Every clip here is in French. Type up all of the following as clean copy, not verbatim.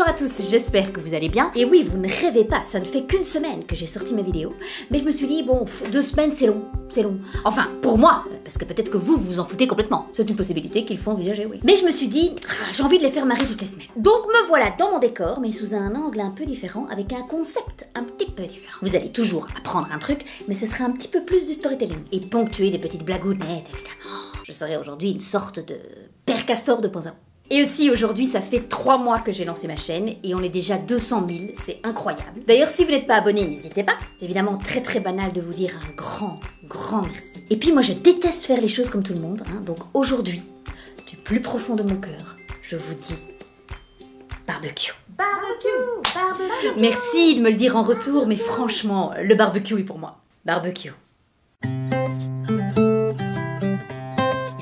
Bonjour à tous, j'espère que vous allez bien. Et oui, vous ne rêvez pas, ça ne fait qu'une semaine que j'ai sorti ma vidéo. Mais je me suis dit, bon, 2 semaines c'est long, c'est long. Enfin, pour moi, parce que peut-être que vous vous en foutez complètement. C'est une possibilité qu'il faut envisager, oui. Mais je me suis dit, j'ai envie de les faire marrer toutes les semaines. Donc me voilà dans mon décor, mais sous un angle un peu différent, avec un concept un petit peu différent. Vous allez toujours apprendre un truc, mais ce sera un petit peu plus du storytelling. Et ponctuer des petites blagounettes, évidemment. Je serai aujourd'hui une sorte de Père Castor 2.0. Et aussi aujourd'hui, ça fait 3 mois que j'ai lancé ma chaîne et on est déjà 200 000, c'est incroyable. D'ailleurs, si vous n'êtes pas abonné, n'hésitez pas. C'est évidemment très banal de vous dire un grand merci. Et puis moi, je déteste faire les choses comme tout le monde, hein, donc aujourd'hui, du plus profond de mon cœur, je vous dis barbecue. Barbecue. Merci de me le dire en retour, mais franchement, le barbecue est pour moi. Barbecue.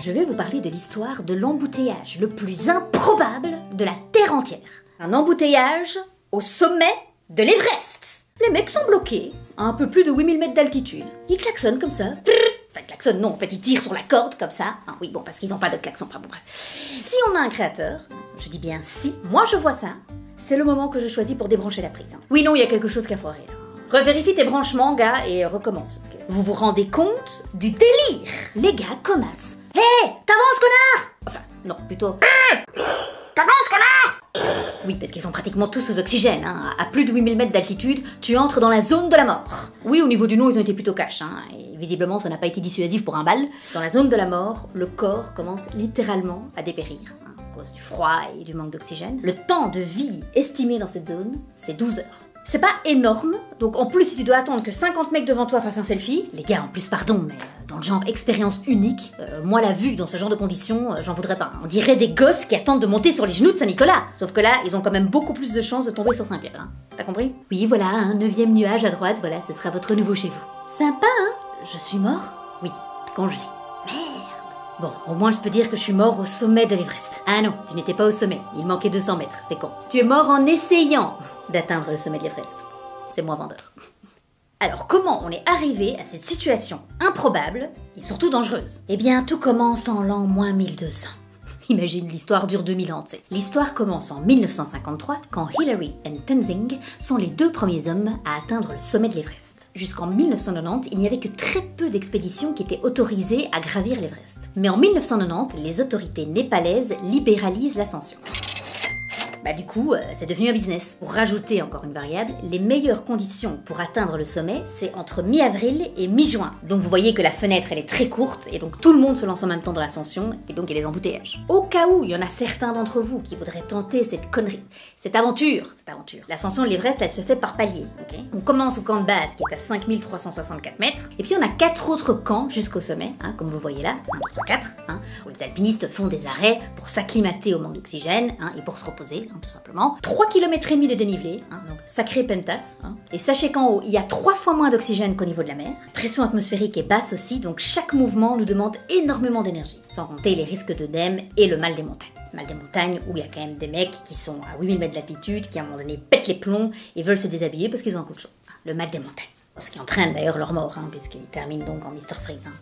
Je vais vous parler de l'histoire de l'embouteillage le plus improbable de la Terre entière. Un embouteillage au sommet de l'Everest. Les mecs sont bloqués à un peu plus de 8000 mètres d'altitude. Ils klaxonnent comme ça. Enfin, klaxonnent non, en fait, ils tirent sur la corde comme ça. Ah, oui, bon, parce qu'ils n'ont pas de klaxon, enfin bon, bref. Si on a un créateur, je dis bien si, moi je vois ça, c'est le moment que je choisis pour débrancher la prise. Oui, non, il y a quelque chose qui a foiré là. Revérifie tes branchements, gars, et recommence. Parce que vous vous rendez compte du délire. Les gars commencent. Hé, t'avances, connard! Enfin, non, plutôt. T'avances, connard! Oui, parce qu'ils sont pratiquement tous sous oxygène, hein. À plus de 8000 mètres d'altitude, tu entres dans la zone de la mort. Oui, au niveau du nom, ils ont été plutôt cash, hein. Et visiblement, ça n'a pas été dissuasif pour un bal. Dans la zone de la mort, le corps commence littéralement à dépérir, hein, à cause du froid et du manque d'oxygène. Le temps de vie estimé dans cette zone, c'est 12 heures. C'est pas énorme, donc en plus si tu dois attendre que 50 mecs devant toi fassent un selfie, les gars en plus pardon, mais dans le genre expérience unique, moi la vue dans ce genre de conditions, j'en voudrais pas. On dirait des gosses qui attendent de monter sur les genoux de Saint-Nicolas. Sauf que là, ils ont quand même beaucoup plus de chances de tomber sur Saint-Pierre, hein. T'as compris? Oui voilà, un 9e nuage à droite, voilà, ce sera votre nouveau chez vous. Sympa hein? Je suis mort? Oui, congelé. Merde. Bon, au moins je peux dire que je suis mort au sommet de l'Everest. Ah non, tu n'étais pas au sommet, il manquait 200 mètres, c'est con. Tu es mort en essayant d'atteindre le sommet de l'Everest. C'est moins vendeur. Alors comment on est arrivé à cette situation improbable et surtout dangereuse? Eh bien tout commence en l'an moins 1200. Imagine, l'histoire dure 2000 ans, tu sais. L'histoire commence en 1953 quand Hillary et Tenzing sont les 2 premiers hommes à atteindre le sommet de l'Everest. Jusqu'en 1990, il n'y avait que très peu d'expéditions qui étaient autorisées à gravir l'Everest. Mais en 1990, les autorités népalaises libéralisent l'ascension. Bah du coup, c'est devenu un business. Pour rajouter encore une variable, les meilleures conditions pour atteindre le sommet, c'est entre mi-avril et mi-juin. Donc vous voyez que la fenêtre, elle est très courte, et donc tout le monde se lance en même temps dans l'ascension, et donc il y a des embouteillages. Au cas où il y en a certains d'entre vous qui voudraient tenter cette connerie, cette aventure. L'ascension de l'Everest, elle se fait par palier, ok? On commence au camp de base, qui est à 5364 mètres, et puis on a 4 autres camps jusqu'au sommet, hein, comme vous voyez là, 1, 2, 3, 4, hein, où les alpinistes font des arrêts pour s'acclimater au manque d'oxygène, hein, et pour se reposer, tout simplement. 3,5 km de dénivelé, hein, donc sacré pentas. Hein. Et sachez qu'en haut, il y a 3 fois moins d'oxygène qu'au niveau de la mer. Pression atmosphérique est basse aussi, donc chaque mouvement nous demande énormément d'énergie. Sans compter les risques d'œdème et le mal des montagnes. Mal des montagnes où il y a quand même des mecs qui sont à 8000 mètres d'altitude, qui à un moment donné pètent les plombs et veulent se déshabiller parce qu'ils ont un coup de chaud. Le mal des montagnes. Ce qui entraîne d'ailleurs leur mort, hein, puisqu'ils terminent donc en Mr. Freeze. Hein.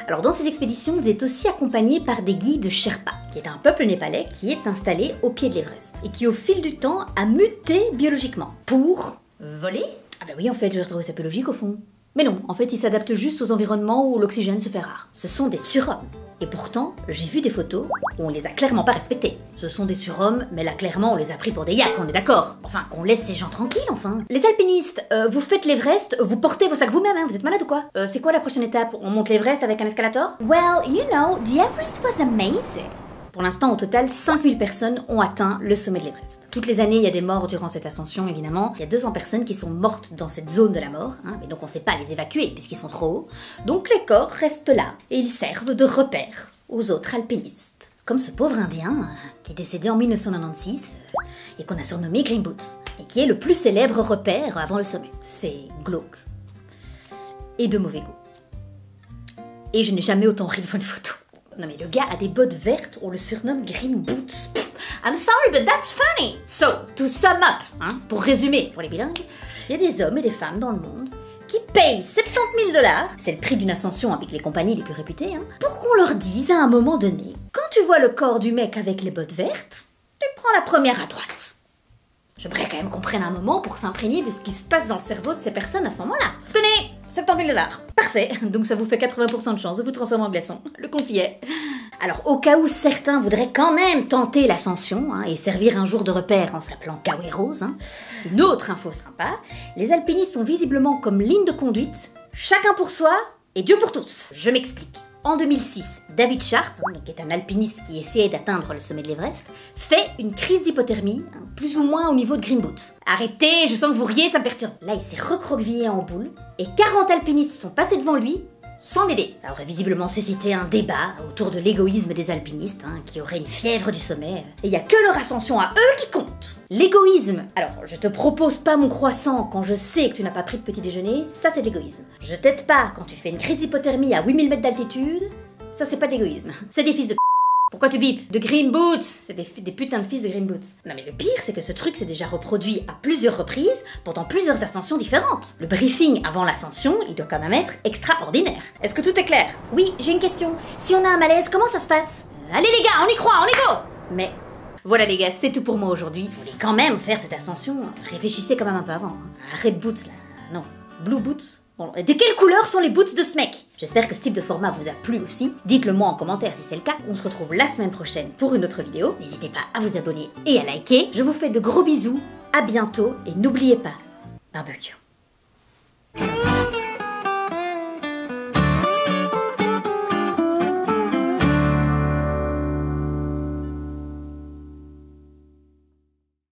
Alors dans ces expéditions, vous êtes aussi accompagné par des guides Sherpa, qui est un peuple népalais qui est installé au pied de l'Everest, et qui au fil du temps a muté biologiquement. Pour voler? Ah bah oui, en fait, j'ai retrouvé ça peu logique au fond. Mais non, en fait, ils s'adaptent juste aux environnements où l'oxygène se fait rare. Ce sont des surhommes. Et pourtant, j'ai vu des photos où on les a clairement pas respectés. Ce sont des surhommes, mais là clairement on les a pris pour des yaks, on est d'accord. Enfin, qu'on laisse ces gens tranquilles enfin. Les alpinistes, vous faites l'Everest, vous portez vos sacs vous-même, hein, vous êtes malade ou quoi? C'est quoi la prochaine étape? On monte l'Everest avec un escalator? Well, you know, the Everest was amazing. Pour l'instant, au total, 5000 personnes ont atteint le sommet de l'Everest. Toutes les années, il y a des morts durant cette ascension, évidemment. Il y a 200 personnes qui sont mortes dans cette zone de la mort, hein, mais donc on ne sait pas les évacuer puisqu'ils sont trop hauts. Donc les corps restent là et ils servent de repère aux autres alpinistes. Comme ce pauvre Indien qui est décédé en 1996 et qu'on a surnommé Green Boots, et qui est le plus célèbre repère avant le sommet. C'est glauque et de mauvais goût. Et je n'ai jamais autant ri devant une photo. Non mais le gars a des bottes vertes, on le surnomme Green Boots. I'm sorry, but that's funny. So, to sum up, hein, pour résumer, pour les bilingues, il y a des hommes et des femmes dans le monde qui payent 70 000 $, c'est le prix d'une ascension avec les compagnies les plus réputées, hein, pour qu'on leur dise à un moment donné, quand tu vois le corps du mec avec les bottes vertes, tu prends la première à droite. J'aimerais quand même qu'on prenne un moment pour s'imprégner de ce qui se passe dans le cerveau de ces personnes à ce moment-là. Tenez, 70 000 $. Parfait, donc ça vous fait 80% de chance de vous transformer en glaçon. Le compte y est. Alors, au cas où certains voudraient quand même tenter l'ascension et servir un jour de repère en s'appelant Kawaii Rose, une autre info sympa, les alpinistes ont visiblement comme ligne de conduite chacun pour soi et Dieu pour tous. Je m'explique. En 2006, David Sharp, qui est un alpiniste qui essayait d'atteindre le sommet de l'Everest, fait une crise d'hypothermie, plus ou moins au niveau de Green Boots. Arrêtez, je sens que vous riez, ça me perturbe. Là, il s'est recroquevillé en boule, et 40 alpinistes sont passés devant lui, sans l'aider. Ça aurait visiblement suscité un débat autour de l'égoïsme des alpinistes, qui auraient une fièvre du sommet. Et il n'y a que leur ascension à eux qui compte. L'égoïsme. Alors, je te propose pas mon croissant quand je sais que tu n'as pas pris de petit déjeuner, ça c'est de l'égoïsme. Je t'aide pas quand tu fais une crise d'hypothermie à 8000 mètres d'altitude, ça c'est pas d'égoïsme. C'est des fils de Pourquoi tu bipes? De Green Boots. C'est des putains de fils de Green Boots. Non mais le pire, c'est que ce truc s'est déjà reproduit à plusieurs reprises, pendant plusieurs ascensions différentes. Le briefing avant l'ascension, il doit quand même être extraordinaire. Est-ce que tout est clair? Oui, j'ai une question. Si on a un malaise, comment ça se passe? Allez les gars, on y croit, on y go! Mais voilà les gars, c'est tout pour moi aujourd'hui. Si vous voulez quand même faire cette ascension, réfléchissez quand même un peu avant. Red Boots là, non, Blue Boots. Bon, de quelle couleur sont les boots de ce mec? J'espère que ce type de format vous a plu aussi. Dites-le moi en commentaire si c'est le cas. On se retrouve la semaine prochaine pour une autre vidéo. N'hésitez pas à vous abonner et à liker. Je vous fais de gros bisous, à bientôt et n'oubliez pas, barbecue.